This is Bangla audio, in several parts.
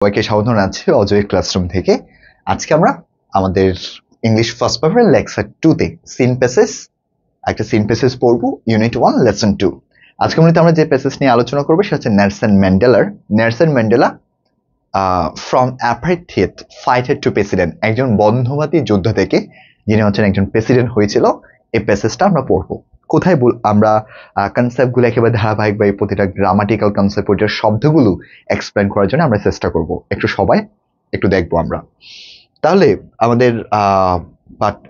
সবাইকে স্বাগত জানাচ্ছি অজয় ক্লাসরুম থেকে। আজকে আমরা আমাদের ইংলিশ ফার্স্ট পেপারের লেকচার 2 তে একটা সিন প্যাসেজ পড়বো, ইউনিট 1 লেসন 2। আজকে আমরা যে প্যাসেজ নিয়ে আলোচনা করবো সেটা হচ্ছে Nelson Mandela from apartheid fighter to president, একজন বন্ধুবাদী যুদ্ধ থেকে যিনি হচ্ছেন একজন প্রেসিডেন্ট হয়েছিল। এই প্যাসেজটা আমরা পড়বো। কোথায় আমরা কনসেপ্টগুলো একেবারে ধারাবাহিকভাবে প্রতিটা গ্রামাটিক্যাল কনসেপ্ট, প্রতিটা শব্দগুলো এক্সপ্লেন করার জন্য আমরা চেষ্টা করব। সবাই একটু দেখবো আমরা। তাহলে আমাদের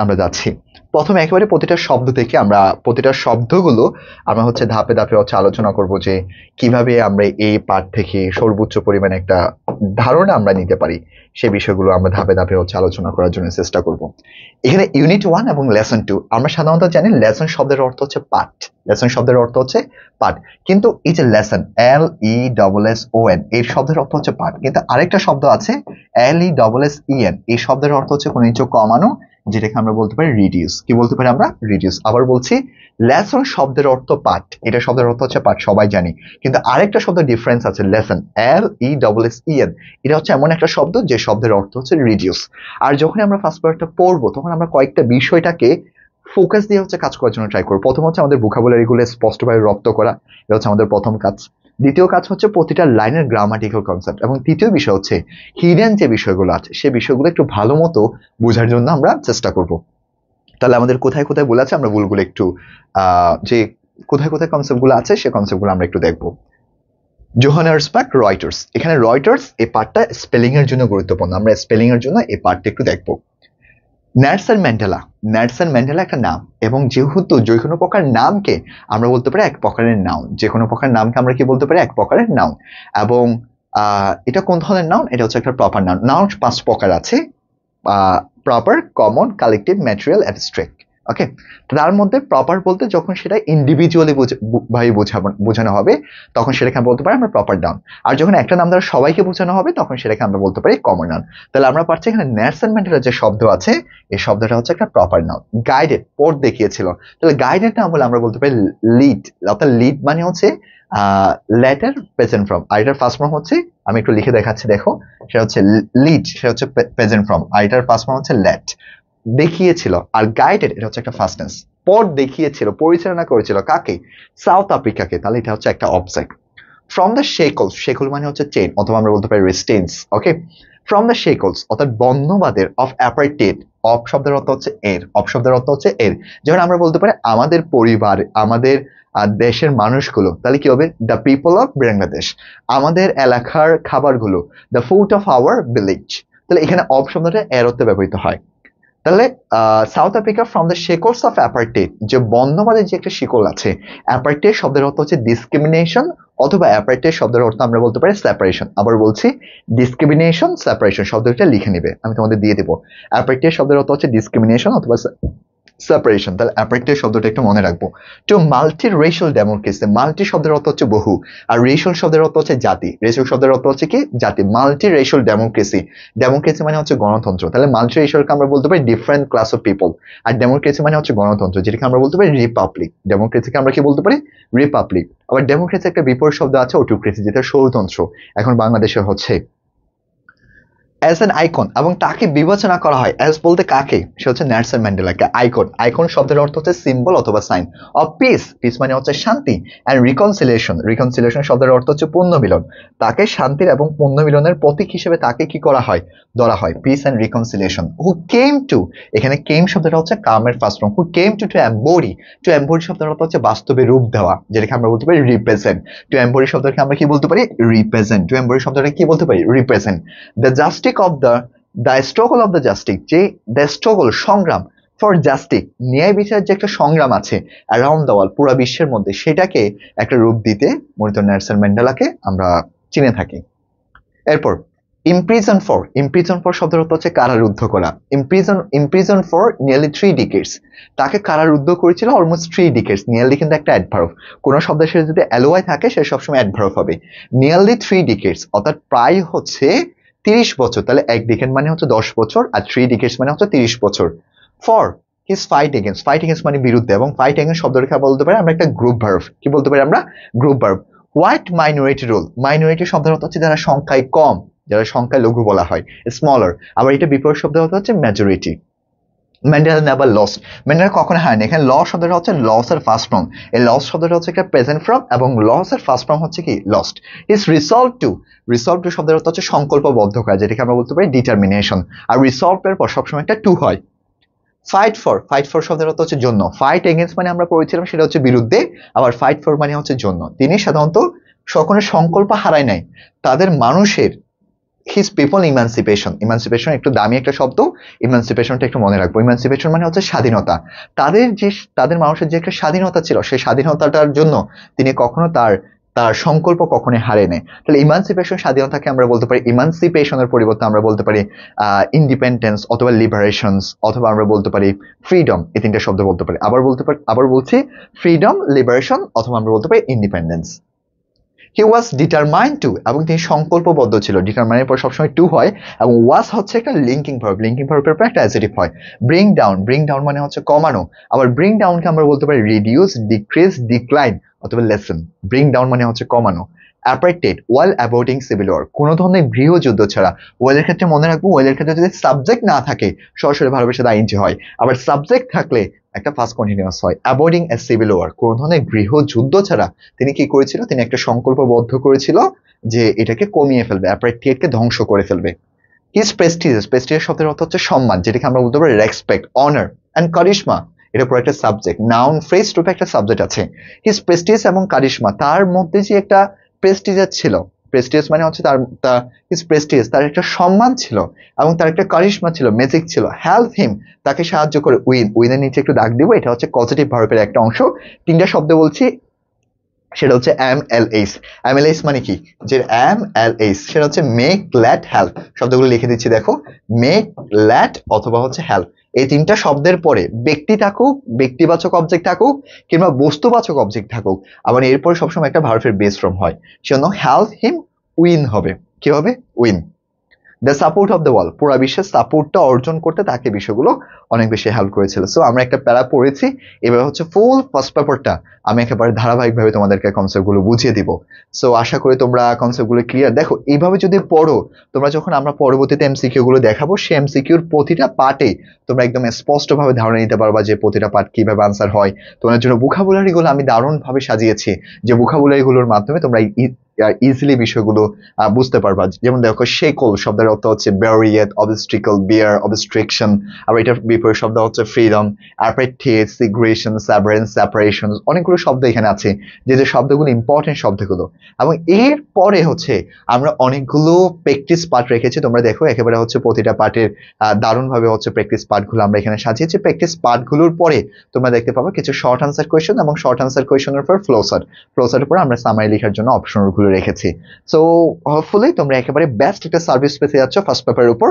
আমরা যাচ্ছি প্রথমে একেবারে প্রতিটা শব্দ থেকে। আমরা প্রতিটা শব্দগুলো আমরা ধাপে ধাপে আলোচনা করব যে কিভাবে আমরা এই পাঠ থেকে সর্বোচ্চ পরিমাণে একটা ধারণা আমরা নিতে পারি, সেই বিষয়গুলো আমরা ধাপে ধাপে আলোচনা করার জন্য চেষ্টা করব। এখানে ইউনিট 1 এবং লেসন 2 আমরা সাধারণত জানি লেসন শব্দের অর্থ হচ্ছে পাঠ। লেসন শব্দের অর্থ হচ্ছে পাঠ, কিন্তু এই যে লেসন LESSON এর শব্দের অর্থ হচ্ছে পাঠ, কিন্তু আরেকটা শব্দ আছে LESSEN, এই শব্দের অর্থ হচ্ছে কোনো কিছু কমানো, যেটাকে আমরা বলতে পারি রিডিউস। কি বলতে পারি আমরা? রিডিউস। আবার বলছি, লেসন শব্দের অর্থ পাঠ, এটা শব্দের অর্থ হচ্ছে পাঠ, সবাই জানি, কিন্তু আরেকটা শব্দ ডিফারেন্স আছে, লেসন LESSEN, এটা হচ্ছে এমন একটা শব্দ যে শব্দের অর্থ হচ্ছে রিডিউস। আর যখন আমরা ফার্স্ট পার্টটা পড়বো তখন আমরা কয়েকটা বিষয়টাকে ফোকাস দিয়ে কাজ করার জন্য ট্রাই করবো। প্রথম হচ্ছে আমাদের ভোকাবুলারিগুলো স্পষ্টভাবে রপ্ত করা, এটা হচ্ছে আমাদের প্রথম কাজ। দ্বিতীয় কাজ হচ্ছে প্রতিটা লাইনের গ্রামাটিক্যাল কনসেপ্ট, এবং তৃতীয় বিষয় হচ্ছে হিডেন যে বিষয়গুলো আছে সেই বিষয়গুলো একটু ভালো মতো বোঝার জন্য আমরা চেষ্টা করব। তাহলে আমাদের কোথায় কোথায় ভুল আছে আমরা ভুলগুলো একটু যে কোথায় কোথায় কনসেপ্টগুলো আছে সেই কনসেপ্টগুলো আমরা একটু দেখবো। Johannesburg, Reuters. এখানে রয়টার্স এই পার্টটা স্পেলিং এর জন্য গুরুত্বপূর্ণ, আমরা স্পেলিং এর জন্য এই পার্টটা একটু দেখবো। নেলসন ম্যান্ডেলা একটা নাম, এবং যেহেতু যে কোনো প্রকার নামকে আমরা বলতে পারি এক প্রকারের নাউন, যে কোনো প্রকার নামকে আমরা কি বলতে পারি? এক প্রকারের নাউন। এবং এটা কোন ধরনের নাউন? এটা হচ্ছে একটা প্রপার নাউন। নাউন 5 প্রকার আছে: proper, common, collective, material, abstract. Okay, তার মধ্যে প্রপার বলতে যখন সেটা ইন্ডিভিজুয়ালি বোঝানো হবে তখন সেটাকে আমরা বলতে পারি আমরা প্রপার নাউন। আর যখন একটা নাম দ্বারা সবাইকে বোঝানো হবে তখন সেটাকে আমরা বলতে পারি কমন নাউন। তাহলে আমরা পাচ্ছি এখানে নেলসন ম্যান্ডেলার যে শব্দ আছে এই শব্দটা হচ্ছে একটা প্রপার নাউন। গাইডেড, পথ দেখিয়েছিল, তাহলে গাইডেড নাম বলে আমরা বলতে পারি লিড। অর্থাৎ লিড মানে হচ্ছে লেটার প্রেজেন্ট ফর্ম, আর এটার ফার্স্ট ফর্ম হচ্ছে, আমি একটু লিখে দেখাচ্ছি, দেখো, সেটা হচ্ছে লিড, সেটা হচ্ছে প্রেজেন্ট ফর্ম, আর এটার ফার্স্ট ফর্ম হচ্ছে লেট। দেখিয়েছিল, আর গাইডেড এটা হচ্ছে একটা ফার্স্ট টেন্স। পথ দেখিয়েছিল, পরিচালনা করেছিল কাকে? সাউথ আফ্রিকাকে, তাহলে এটা হচ্ছে একটা অবজেক্ট। ফ্রম দ্য শেকলস, শেকল মানে হচ্ছে চেইন, অথবা আমরা বলতে পারি রেস্টেন্স। ওকে, ফ্রম দ্য শেকলস অর্থাৎ বন্ধবাদের অফ অ্যাপার্থিয়েড, অফ শব্দের অর্থ হচ্ছে এর, অফ শব্দের অর্থ হচ্ছে এর। যেমন আমরা বলতে পারি আমাদের পরিবার, আমাদের দেশের মানুষগুলো, তাহলে কি হবে? দ্য পিপল অফ বাংলাদেশ, আমাদের এলাকার খাবারগুলো, the food of our village. তাহলে এখানে অফ শব্দটা এর অর্থে ব্যবহৃত হয়। তাহলে South Africa from the shackles of apartheid, যে বন্ধবাদের যে একটা শিকল আছে। অ্যাপার্থিয়েড শব্দের অর্থ হচ্ছে ডিসক্রিমিনেশন, অথবা অ্যাপার্থিয়েড শব্দের অর্থ আমরা বলতে পারি সেপারেশন। আবার বলছি, ডিসক্রিমিনেশন, সেপারেশন শব্দটা লিখে নিবে, আমি তোমাদের দিয়ে দেবো। অ্যাপার্থিয়েড শব্দের অর্থ হচ্ছে ডিসক্রিমিনেশন অথবা সেপারেশন। তাহলে অ্যাপার্থিয়েড শব্দটা একটু মনে রাখবো। To multi racial democracy, multi শব্দের অর্থ হচ্ছে বহু, আর রেশিয়াল শব্দের অর্থ হচ্ছে জাতি। রেশিয়াল শব্দের অর্থ হচ্ছে কি? জাতি। মাল্টি রেশিয়াল ডেমোক্রেসি, ডেমোক্রেসি মানে হচ্ছে গণতন্ত্র, তাহলে মাল্টি রেশিয়ালকে আমরা বলতে পারি ডিফারেন্ট ক্লাস অফ পিপল, আর ডেমোক্রেসি মানে হচ্ছে গণতন্ত্র, যেটাকে আমরা বলতে পারি রিপাবলিক। ডেমোক্রেসিকে আমরা কি বলতে পারি? রিপাবলিক। আবার ডেমোক্রেসি একটা বিপরীত শব্দ আছে অটোক্রেসি, যেটা ষড়যন্ত্র। এখন বাংলাদেশে হচ্ছে অ্যাজ অ্যান আইকন, এবং তাকে বিবেচনা করা হয় অ্যাজ বলতে কাকে? সে হচ্ছে নেলসন ম্যান্ডেলাকে আইকন। আইকন শব্দের অর্থ হচ্ছে সিম্বল অথবা সাইন অফ পিস, পিস মানে হচ্ছে শান্তি, অ্যান্ড রিকনসিলিয়েশন, রিকনসিলিয়েশন শব্দের অর্থ হচ্ছে পুনর্মিলন। তাকে শান্তির এবং পুনর্মিলনের প্রতীক হিসেবে তাকে কি করা হয়? ধরা হয়। Peace and reconciliation. Who came to, এখানে কেম শব্দটা হচ্ছে কামের first form. Who came to embody, to embody শব্দের অর্থ হচ্ছে বাস্তবে রূপ দেওয়া, যেটাকে আমরা বলতে পারি রিপ্রেজেন্ট। টু এম্বডি শব্দটাকে আমরা কি বলতে পারি? রিপ্রেজেন্ট। টু এম্বডি শব্দটা কি বলতে পারি? Represent. The justice of the struggle of the justice, যে দ্য স্ট্রাগল সংগ্রাম, ফর জাস্টিস ন্যায় বিচার যে একটা সংগ্রাম আছে অ্যারাউন্ড দ্য ওয়ার্ল্ড পুরো বিশ্বের মধ্যে, সেটাকে একটা রূপ দিতে মূলত নেলসন ম্যান্ডেলাকে আমরা চিনে থাকি। এরপর ইমপ্রিজন ফর শব্দের অর্থ হচ্ছে কারারুদ্ধ করা। ইমপ্রিজন ফর নিয়ারলি 3 ডিকেডস, তাকে কারারুদ্ধ করেছিল অলমোস্ট 3 ডিকেডস। নিয়ারলি কিন্তু একটা অ্যাডভার্ব, কোন শব্দের সাথে যদি এলওয়াই থাকে সে সবসময় অ্যাডভার্ব হবে। নিয়ারলি 3 ডিকেডস অর্থাৎ প্রায় হচ্ছে 30 বছর, তাহলে এক ডিকেড মানে হচ্ছে 10 বছর, আর 3 ডিকেডস মানে হচ্ছে 30 বছর। ফর হিজ ফাইট এগেন্স্ট মানে বিরুদ্ধে, এবং ফাইট এগেন্স্ট শব্দটাকে বলতে পারি আমরা একটা গ্রুপ ভার্ব। কি বলতে পারি আমরা? Group verb. White minority rule, minority শব্দের অর্থ হচ্ছে যারা সংখ্যায় কম, যারা সংখ্যায় লঘু বলা হয়, স্মলার। আবার এটা বিপরীত শব্দ হচ্ছে majority. Mandela never lost, Mandela কখনো হারেনি। এখানে লস শব্দটা হচ্ছে লস এর ফার্স্ট ফর্ম, এই লস শব্দটা হচ্ছে একটা প্রেজেন্ট ফর্ম এবং লস এর ফার্স্ট ফর্ম হচ্ছে কি lost. Is resolve to, resolve to শব্দের অর্থ হচ্ছে সংকল্পবদ্ধ করা, যেটাকে আমরা বলতে পারি ডিটারমিনেশন। আর রিসলভ এর পর সবসময় একটা টু হয়। ফাইট ফর, ফাইট ফর শব্দের অর্থ হচ্ছে জন্য। ফাইট এগেন্স্ট মানে আমরা পড়েছিলাম সেটা হচ্ছে বিরুদ্ধে, আবার ফাইট ফর মানে হচ্ছে জন্য। তিনি সাধারণত সকলের সংকল্প হারায় নাই, তাদের মানুষের হিজ পিপল ইমানসিপেশন, ইমানসিপেশন একটু দামি একটা শব্দ, ইমানসিপেশনটা একটু মনে রাখবো। ইমানসিপেশন মানে হচ্ছে স্বাধীনতা, তাদের মানুষের যে একটা স্বাধীনতা ছিল সেই স্বাধীনতাটার জন্য তিনি কখনো তার তার সংকল্প কখনো হারে নেয়। তাহলে ইমানসিপেশন স্বাধীনতাকে আমরা বলতে পারি, ইমানসিপেশনের পরিবর্তে আমরা বলতে পারি ইন্ডিপেন্ডেন্স অথবা লিবারেশনস, অথবা আমরা বলতে পারি ফ্রিডম, এই তিনটা শব্দ বলতে পারি। আবার বলছি ফ্রিডম, লিবারেশন, অথবা আমরা বলতে পারি independence. He was determined to, এবং তিনি সংকল্পবদ্ধ ছিল। ডিটারমাইনের পর সবসময় টু হয়, এবং ওয়াজ হচ্ছে একটা লিঙ্কিং ভার্ব, লিঙ্কিং ভার্বের পর একটা অ্যাডজেক্টিভ হয়। ব্রিং ডাউন, ব্রিং ডাউন মানে হচ্ছে কমানো। আবার ব্রিং ডাউনকে আমরা বলতে পারি রিডিউস, ডিক্রিজ, ডিক্লাইন অথবা লেসন। ব্রিং ডাউন মানে হচ্ছে কমানো। অ্যাপারেটেড ওয়াইল অ্যাভয়েডিং সিভিল ওয়ার, কোনো ধরনের গৃহযুদ্ধ ছাড়া। ওয়েলের ক্ষেত্রে মনে রাখবো, ওয়েলের ক্ষেত্রে যদি সাবজেক্ট না থাকে সরাসরি ভার্বের সাথে আইএনজি হয়, আবার সাবজেক্ট থাকলে একটা ফার্স্ট কন্টিনিউয়াস হয়। অ্যাভয়েডিং এ সিভিল ওয়ার, কোনো ধরনের গৃহযুদ্ধ ছাড়া তিনি কি করেছিল, তিনি একটা সংকল্পবদ্ধ করেছিল যে এটাকে কমিয়ে ফেলবে, অ্যাপারেটেডকে ধ্বংস করে ফেলবে। হিজ প্রেস্টিজিয়াস, প্রেস্টিজিয়াস শব্দের অর্থ হচ্ছে সম্মান, যেটাকে আমরা বলতে পারি রেসপেক্ট, অনার অ্যান্ড কারিশমা। এটা পুরো একটা সাবজেক্ট, নাউন ফ্রেজ রূপে একটা সাবজেক্ট আছে। হিজ প্রেস্টিজিয়াস এবং কারিশমা, তার মধ্যে যে একটা প্রেস্টিজিয়াস ছিল, প্রেস্টিজিয়াস মানে হচ্ছে হিজ প্রেস্টিজিয়াস, তার একটা সম্মান ছিল, এবং তার একটা কারিশমা ছিল, ম্যাজিক ছিল। হেল্প হিম, তাকে সাহায্য করে। উইন, উইনের নিচে একটু দাগ দিব, এটা হচ্ছে পজিটিভ ভার্বের একটা অংশ। তিনটা শব্দ বলছি, সেটা হচ্ছে এমএলএস। এমএলএস মানে কি, যে এমএলএস সেটা হচ্ছে মেক, লেট, হেল্প। শব্দগুলো লিখে দিচ্ছি দেখো, মেক, লেট অথবা হচ্ছে হেল্প। এই তিনটা শব্দের পরে ব্যক্তি থাকুক, ব্যক্তিবাচক অবজেক্ট থাকুক, কিংবা বস্তুবাচক অবজেক্ট থাকুক, আবার এরপরে সবসময় একটা ভার্বের বেস ফর্ম হয়। সেজন্য হেল্প হিম উইন হবে, কি হবে, win. The support of the wall, পুরো বিশ্বের সাপোর্টটা অর্জন করতে তাকে বিষয়গুলো অনেক বেশি হেল্প করেছিল। সো আমরা একটা প্যারা পড়েছি, এবার হচ্ছে ফুল ফার্স্ট পেপারটা আমি একেবারে ধারাবাহিকভাবে তোমাদেরকে কনসেপ্টগুলো বুঝিয়ে দিব। সো আশা করি তোমরা কনসেপ্টগুলো ক্লিয়ার। দেখো এইভাবে যদি পড়ো, তোমরা যখন আমরা পরবর্তীতে এমসিকিউ গুলো দেখাবো, সেই এমসিকিউর প্রতিটা পার্টে তোমরা একদম স্পষ্টভাবে ধারণা নিতে পারবা যে প্রতিটা পার্ট কিভাবে আনসার হয়। তোমাদের জন্য ভোকাবুলারি গুলো আমি দারুণভাবে সাজিয়েছি, যে ভোকাবুলারি গুলোর মাধ্যমে তোমরা ইজিলি বিষয়গুলো বুঝতে পারবা। যেমন দেখো, শেকল শব্দের অর্থ হচ্ছে ব্যারিয়েট, অবস্ট্রিকল, বিয়ার, অবস্ট্রিকশন। আর এটার বিপরীত শব্দ হচ্ছে ফ্রিডম, অ্যাপারেটেড, সিগ্রেশন, সাবরেন্স, সেপারেশন। অনেকগুলো শব্দ এখানে আছে, যে যে শব্দগুলো ইম্পর্টেন্ট শব্দগুলো। এবং এর পরে হচ্ছে আমরা অনেকগুলো প্র্যাকটিস পার্ট রেখেছি। তোমরা দেখো একেবারে হচ্ছে প্রতিটা পার্টের দারুণভাবে হচ্ছে প্র্যাকটিস পার্টগুলো আমরা এখানে সাজিয়েছি। প্র্যাকটিস পার্টগুলোর পরে তোমরা দেখতে পাবো কিছু শর্ট আনসার কোয়েশ্চেন, এবং শর্ট আনসার কোয়েশ্চেনের পর ফ্লোচার্ট, ফ্লোচার্টের পর আমরা সামারি লেখার জন্য অপশনগুলো রেখেছি। সো হোপফুলি তোমরা একেবারে বেস্ট একটা সার্ভিস পেতে যাচ্ছ ফার্স্ট পেপারের উপর।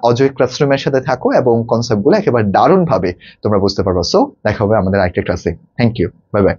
অজয় ক্লাসরুমের সাথে থাকো এবং কনসেপ্টগুলো একেবারে দারুণভাবে তোমরা বুঝতে পারবো। সো দেখা হবে আমাদের আরেকটা ক্লাসে। Thank you, bye by.